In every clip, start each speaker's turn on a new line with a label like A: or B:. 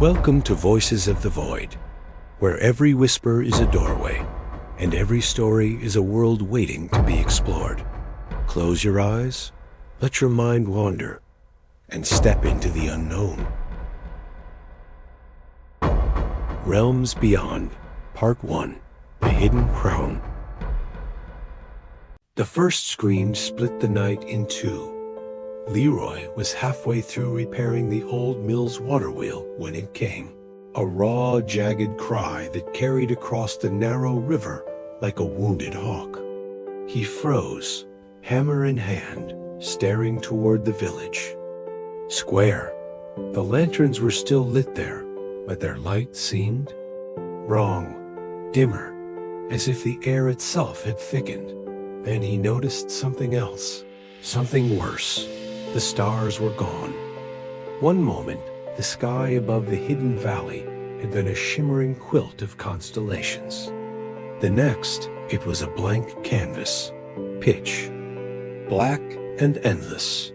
A: Welcome to Voices of the Void, where every whisper is a doorway, and every story is a world waiting to be explored. Close your eyes, let your mind wander, and step into the unknown. Realms Beyond, Part 1, The Hidden Crown. The first scream split the night in two. Leeroy was halfway through repairing the old mill's water wheel when it came. A raw, jagged cry that carried across the narrow river like a wounded hawk. He froze, hammer in hand, staring toward the village. Square. The lanterns were still lit there, but their light seemed wrong, dimmer, as if the air itself had thickened. Then he noticed something else, something worse. The stars were gone. One moment, the sky above the hidden valley had been a shimmering quilt of constellations. The next, it was a blank canvas, pitch, black and endless.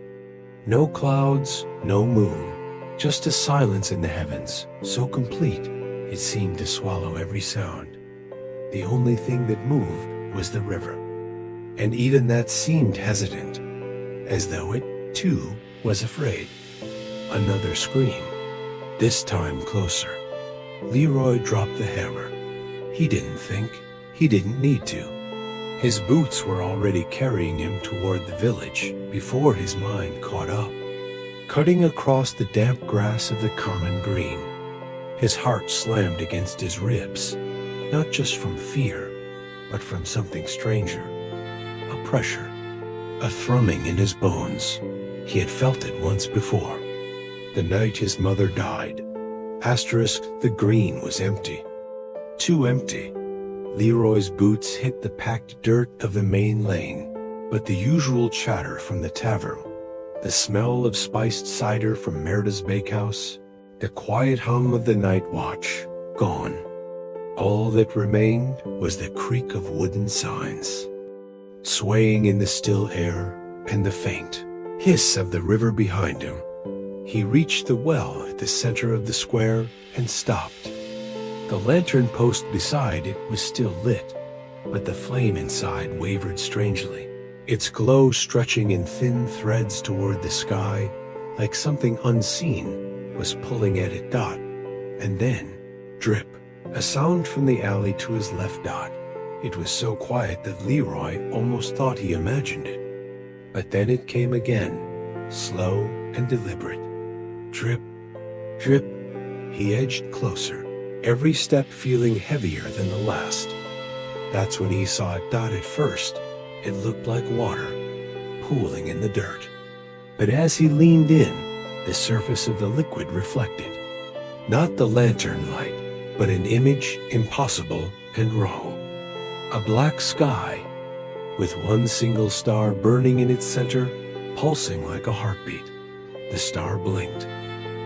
A: No clouds, no moon, just a silence in the heavens, so complete it seemed to swallow every sound. The only thing that moved was the river, and even that seemed hesitant, as though it too was afraid. Another scream, this time closer. Leeroy dropped the hammer. He didn't think, he didn't need to. His boots were already carrying him toward the village before his mind caught up. Cutting across the damp grass of the common green, his heart slammed against his ribs, not just from fear, but from something stranger. A pressure, a thrumming in his bones. He had felt it once before. The night his mother died. Asterisk, the green was empty. Too empty. Leeroy's boots hit the packed dirt of the main lane, but the usual chatter from the tavern, the smell of spiced cider from Merida's bakehouse, the quiet hum of the night watch, gone. All that remained was the creak of wooden signs, swaying in the still air, and the faint hiss of the river behind him. He reached the well at the center of the square and stopped. The lantern post beside it was still lit, but the flame inside wavered strangely, its glow stretching in thin threads toward the sky, like something unseen was pulling at it. Dot, and then, drip, a sound from the alley to his left. Dot. It was so quiet that Leeroy almost thought he imagined it. But then it came again, slow and deliberate. Drip, drip. He edged closer, every step feeling heavier than the last. That's when he saw it. Dot. At first, it looked like water, pooling in the dirt. But as he leaned in, the surface of the liquid reflected. Not the lantern light, but an image impossible and wrong. A black sky, with one single star burning in its center, pulsing like a heartbeat. The star blinked.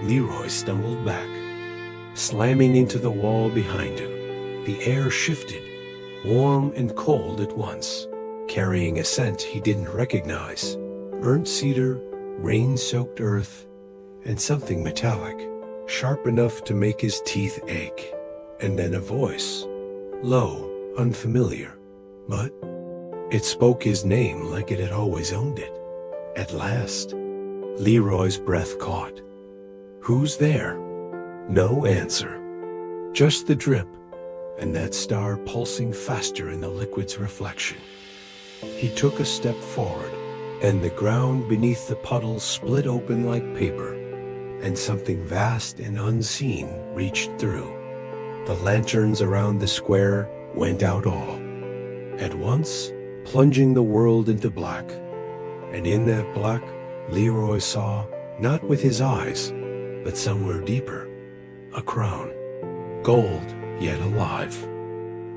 A: Leeroy stumbled back, slamming into the wall behind him. The air shifted, warm and cold at once, carrying a scent he didn't recognize. Burnt cedar, rain-soaked earth, and something metallic, sharp enough to make his teeth ache. And then a voice, low, unfamiliar, but it spoke his name like it had always owned it. At last, Leeroy's breath caught. Who's there? No answer. Just the drip, and that star pulsing faster in the liquid's reflection. He took a step forward, and the ground beneath the puddle split open like paper, and something vast and unseen reached through. The lanterns around the square went out all at once, plunging the world into black. And in that black, Leeroy saw, not with his eyes, but somewhere deeper, a crown, gold yet alive.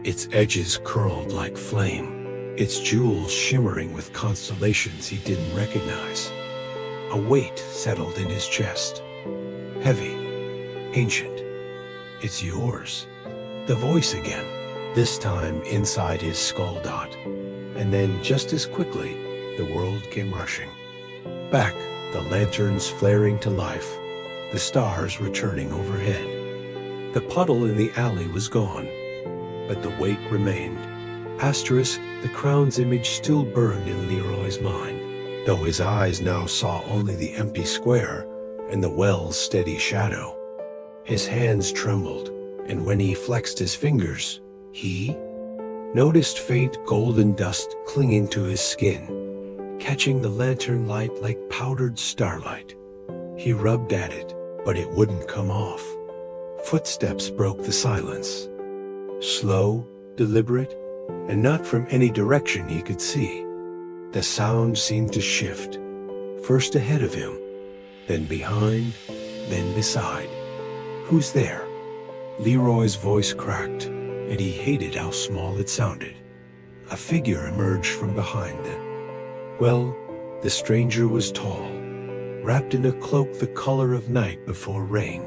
A: Its edges curled like flame, its jewels shimmering with constellations he didn't recognize. A weight settled in his chest, heavy, ancient. It's yours. The voice again, this time inside his skull. Dot. And then just as quickly, the world came rushing. Back, the lanterns flaring to life, the stars returning overhead. The puddle in the alley was gone, but the weight remained. Asterisk, the crown's image still burned in Leeroy's mind, though his eyes now saw only the empty square and the well's steady shadow. His hands trembled, and when he flexed his fingers, he noticed faint golden dust clinging to his skin, catching the lantern light like powdered starlight. He rubbed at it, but it wouldn't come off. Footsteps broke the silence. Slow, deliberate, and not from any direction he could see. The sound seemed to shift, first ahead of him, then behind, then beside. "Who's there?" Leeroy's voice cracked, and he hated how small it sounded. A figure emerged from behind them. Well, the stranger was tall, wrapped in a cloak the color of night before rain,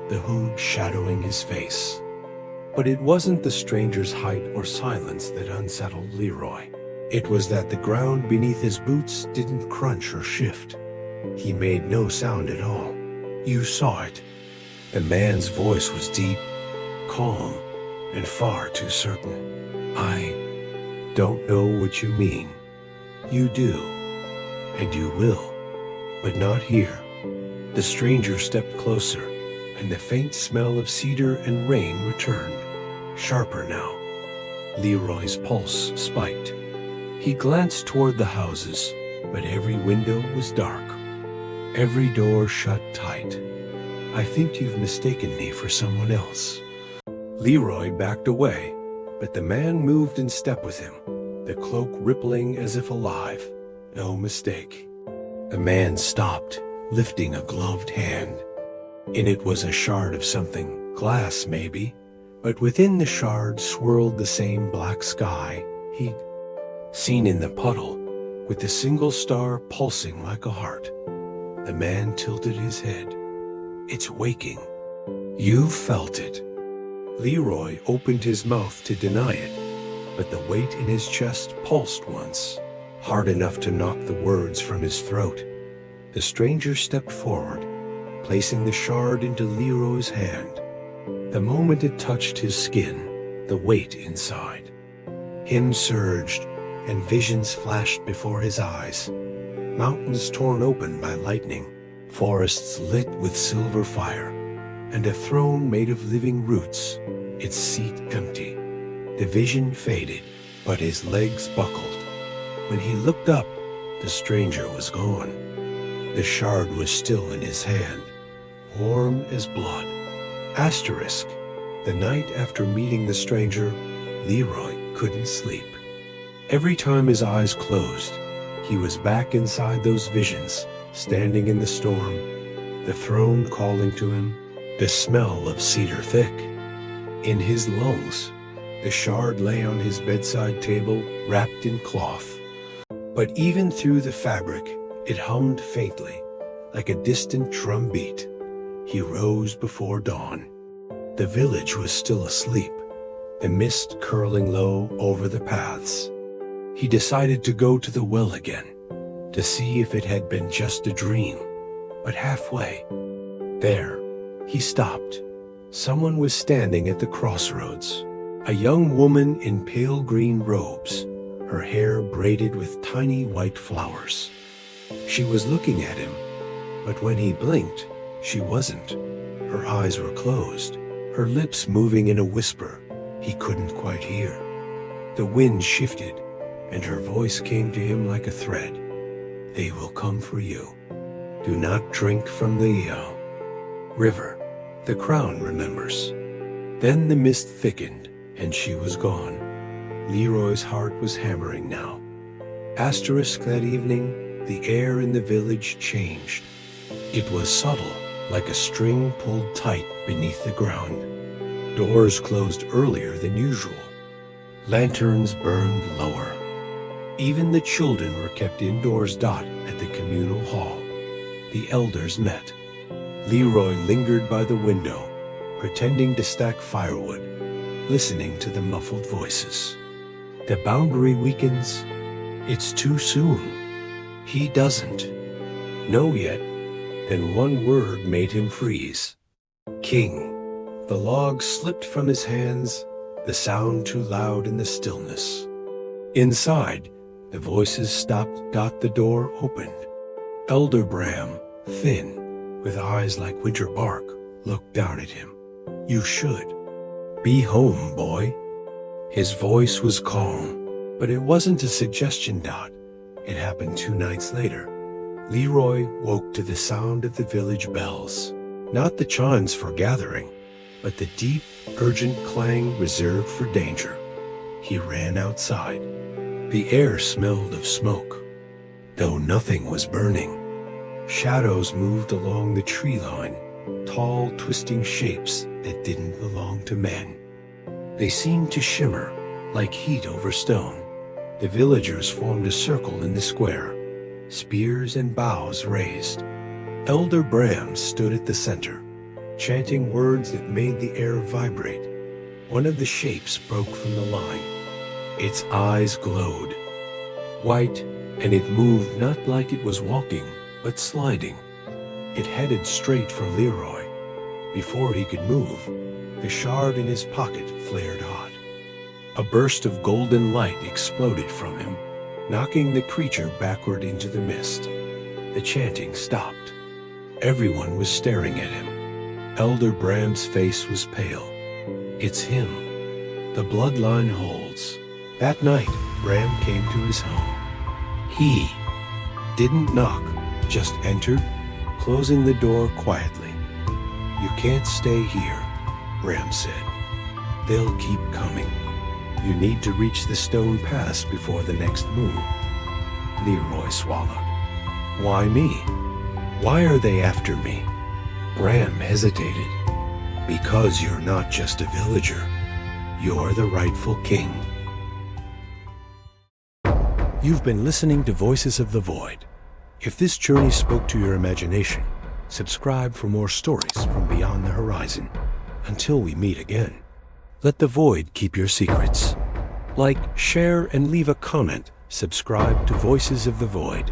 A: the hood shadowing his face. But it wasn't the stranger's height or silence that unsettled Leeroy. It was that the ground beneath his boots didn't crunch or shift. He made no sound at all. You saw it. The man's voice was deep, calm, and far too certain. "I don't know what you mean. You do, and you will, but not here." The stranger stepped closer, and the faint smell of cedar and rain returned, sharper now. Leeroy's pulse spiked. He glanced toward the houses, but every window was dark, every door shut tight. "I think you've mistaken me for someone else." Leeroy backed away, but the man moved in step with him, the cloak rippling as if alive. No mistake. The man stopped, lifting a gloved hand. In it was a shard of something, glass maybe, but within the shard swirled the same black sky he'd seen in the puddle, with a single star pulsing like a heart. The man tilted his head. "It's waking. You've felt it." Leeroy opened his mouth to deny it, but the weight in his chest pulsed once, hard enough to knock the words from his throat. The stranger stepped forward, placing the shard into Leeroy's hand. The moment it touched his skin, the weight inside him surged, and visions flashed before his eyes. Mountains torn open by lightning, forests lit with silver fire, and a throne made of living roots, its seat empty. The vision faded, but his legs buckled. When he looked up, the stranger was gone. The shard was still in his hand, warm as blood. Asterisk, the night after meeting the stranger, Leeroy couldn't sleep. Every time his eyes closed, he was back inside those visions, standing in the storm, the throne calling to him, the smell of cedar thick in his lungs. The shard lay on his bedside table, wrapped in cloth. But even through the fabric, it hummed faintly, like a distant drum beat. He rose before dawn. The village was still asleep, the mist curling low over the paths. He decided to go to the well again, to see if it had been just a dream. But halfway, there, he stopped. Someone was standing at the crossroads. A young woman in pale green robes, her hair braided with tiny white flowers. She was looking at him, but when he blinked, she wasn't. Her eyes were closed, her lips moving in a whisper he couldn't quite hear. The wind shifted, and her voice came to him like a thread. "They will come for you. Do not drink from the river." The crown remembers. Then the mist thickened, and she was gone. Leeroy's heart was hammering now. Asterisk, that evening, the air in the village changed. It was subtle, like a string pulled tight beneath the ground. Doors closed earlier than usual. Lanterns burned lower. Even the children were kept indoors. At the communal hall, the elders met. Leeroy lingered by the window, pretending to stack firewood, listening to the muffled voices. The boundary weakens. It's too soon. He doesn't know yet. Then one word made him freeze. King. The log slipped from his hands, the sound too loud in the stillness. Inside, the voices stopped. The door opened. Elder Bram, thin, with eyes like winter bark, looked down at him. "You should be home, boy." His voice was calm, but it wasn't a suggestion. It happened 2 nights later. Leeroy woke to the sound of the village bells. Not the chimes for gathering, but the deep, urgent clang reserved for danger. He ran outside. The air smelled of smoke, though nothing was burning. Shadows moved along the tree line, tall, twisting shapes that didn't belong to men. They seemed to shimmer like heat over stone. The villagers formed a circle in the square, spears and boughs raised. Elder Bram stood at the center, chanting words that made the air vibrate. One of the shapes broke from the line. Its eyes glowed, white, and it moved not like it was walking, but sliding. It headed straight for Leeroy. Before he could move, the shard in his pocket flared hot. A burst of golden light exploded from him, knocking the creature backward into the mist. The chanting stopped. Everyone was staring at him. Elder Bram's face was pale. "It's him. The bloodline holds." That night, Bram came to his home. He didn't knock, just entered, closing the door quietly. "You can't stay here," Bram said. "They'll keep coming. You need to reach the stone pass before the next moon." Leeroy swallowed. "Why me? Why are they after me?" Bram hesitated. "Because you're not just a villager. You're the rightful king." You've been listening to Voices of the Void. If this journey spoke to your imagination, subscribe for more stories from beyond the horizon. Until we meet again, let the void keep your secrets. Like, share, and leave a comment. Subscribe to Voices of the Void.